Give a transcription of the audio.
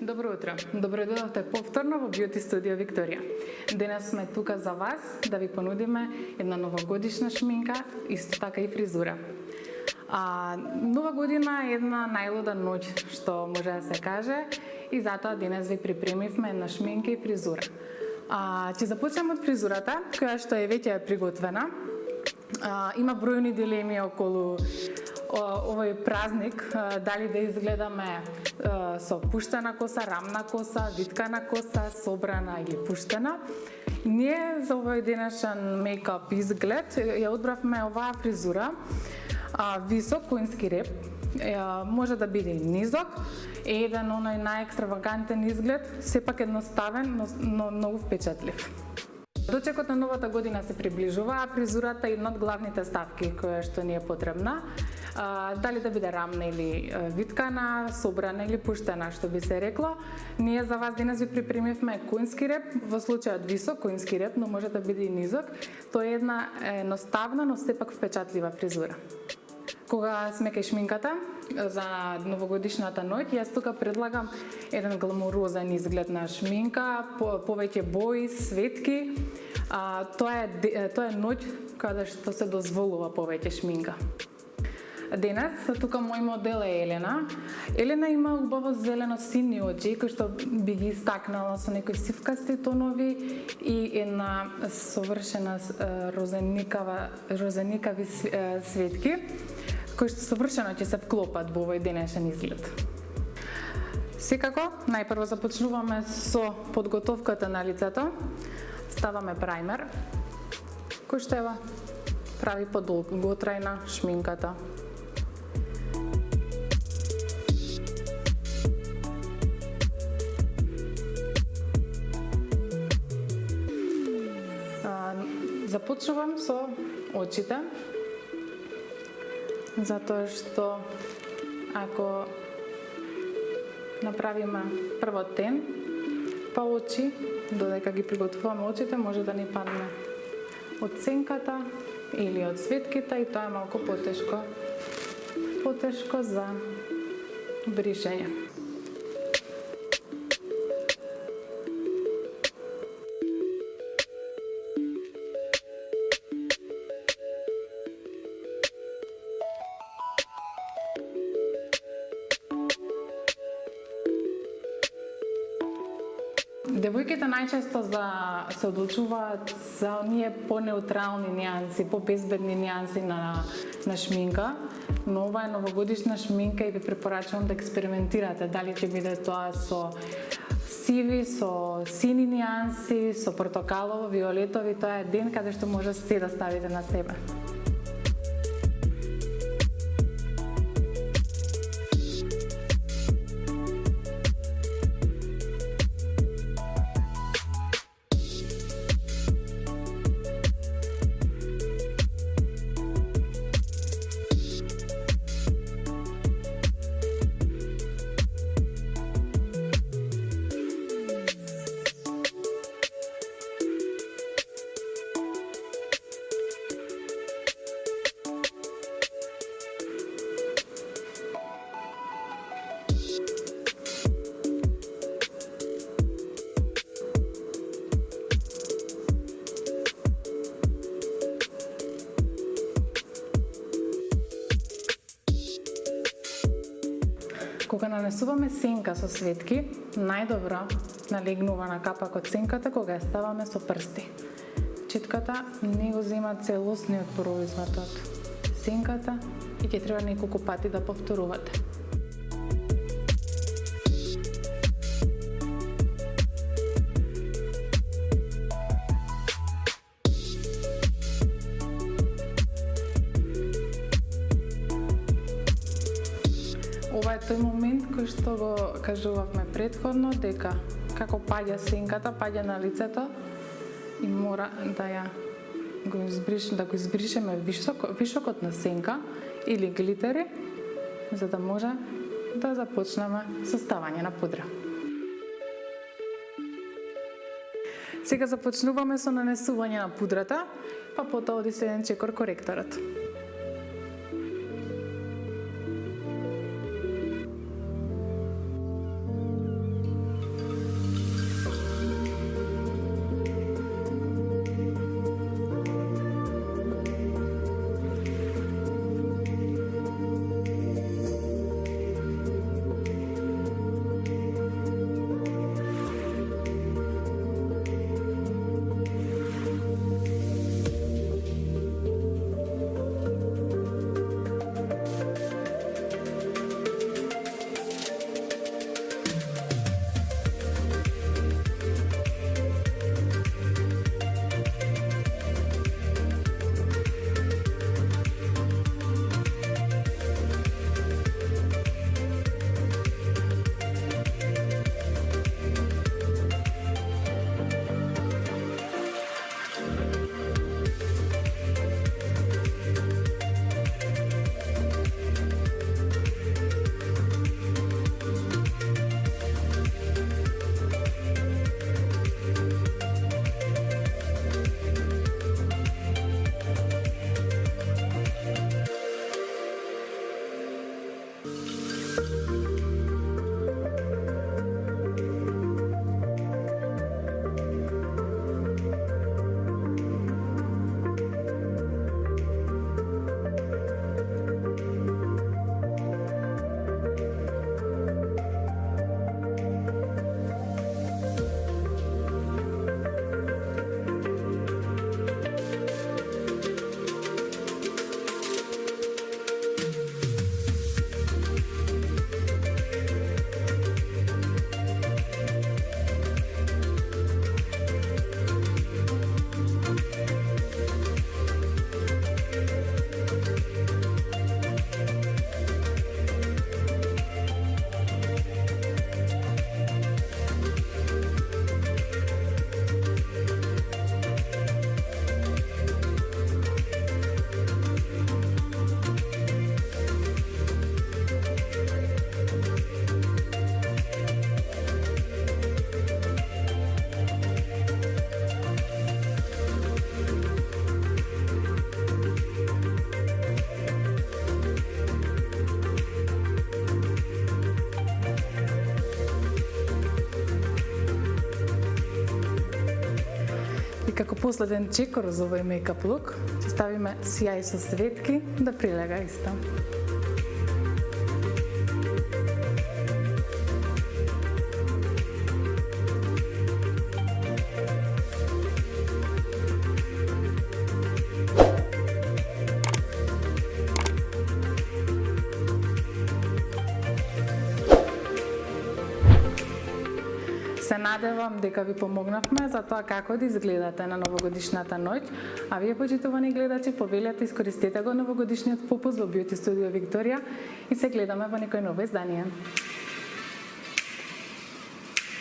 Добро утро. Добро дојдовте повторно во Beauty Studio Викторија. Денес сме тука за вас да ви понудиме една новогодишна шминка, исто така и фризура. Нова година е една најлуда ноќ, што може да се каже, и затоа денес ви припремивме една шминка и фризура. Ќе започнем од фризурата, која што е веќе приготвена. Има бројни дилеми околу овој празник, дали да изгледаме со пуштена коса, рамна коса, виткана коса, собрана или пуштена. Ние за овој денешен мейкап изглед ја одбравме оваа фризура, висок конски реп, може да биде и низок, еден оној најекстравагантен изглед, сепак едноставен, но многу впечатлив. Дочекот на новата година се приближува, а фризурата е една од главните ставки која што ни е потребна. Дали да биде рамна или виткана, собрана или пуштена, што би се рекло. Ние за вас денес ви припремивме конски реп, во случајот висок конски реп, но може да биде и низок. Тоа е една едноставна, но сепак впечатлива фризура. Кога сме кај шминката за новогодишната ноќ, јас тука предлагам еден гламурозен изглед на шминка, повеќе бои, светки. Тоа е ноќ каде што се дозволува повеќе шминка. Денес тука мој модел е Елена. Елена има убаво зелено-сини очи, кои што би ги истакнала со некои сивкасти тонови и една совршена розеникави светки, кои што совршено ќе се вклопат во овој денешен изглед. Секако, најпрво започнуваме со подготовката на лицето. Ставаме праймер, кој што прави подолготрајна шминката. Започнувам со очите, затоа што ако направиме прво тен, па очи, додека ги приготвуваме очите, може да ни падне од сенката или од светките и тоа е малку потешко за бришење. Девојките најчесто се одлучуваат за оние по-неутрални нијанси, по-безбедни нијанси на шминка, но ова е новогодишна шминка и ви препорачувам да експериментирате, дали ќе биде тоа со сиви, со сини нијанси, со портокалово, виолетови, тоа е ден каде што може се да ставите на себе. Кога нанесуваме сенка со светки, најдобро налегнува на капакот сенката кога ја ставаме со прсти. Читката не го зема целосниот производ од сенката и ќе треба неколку пати да повторувате. Ова е тој момент кој што го кажувавме претходно, дека како паѓа сенката, паѓа на лицето и мора да го избришеме вишокот на сенка или глитери, за да може да започнеме со ставање на пудра. Сега започнуваме со нанесување на пудрата, па потоа оди следен чекор коректорот. како последен чекор за овој мејкап лук, ќе ставиме сјај со светки да прилега исто. Се надевам дека ви помогнавме за тоа како да изгледате на новогодишната ноќ, а вие, почитувани гледачи, повелете, искористете го новогодишниот попуст во Beauty Studio Викторија и се гледаме во некој ново издание.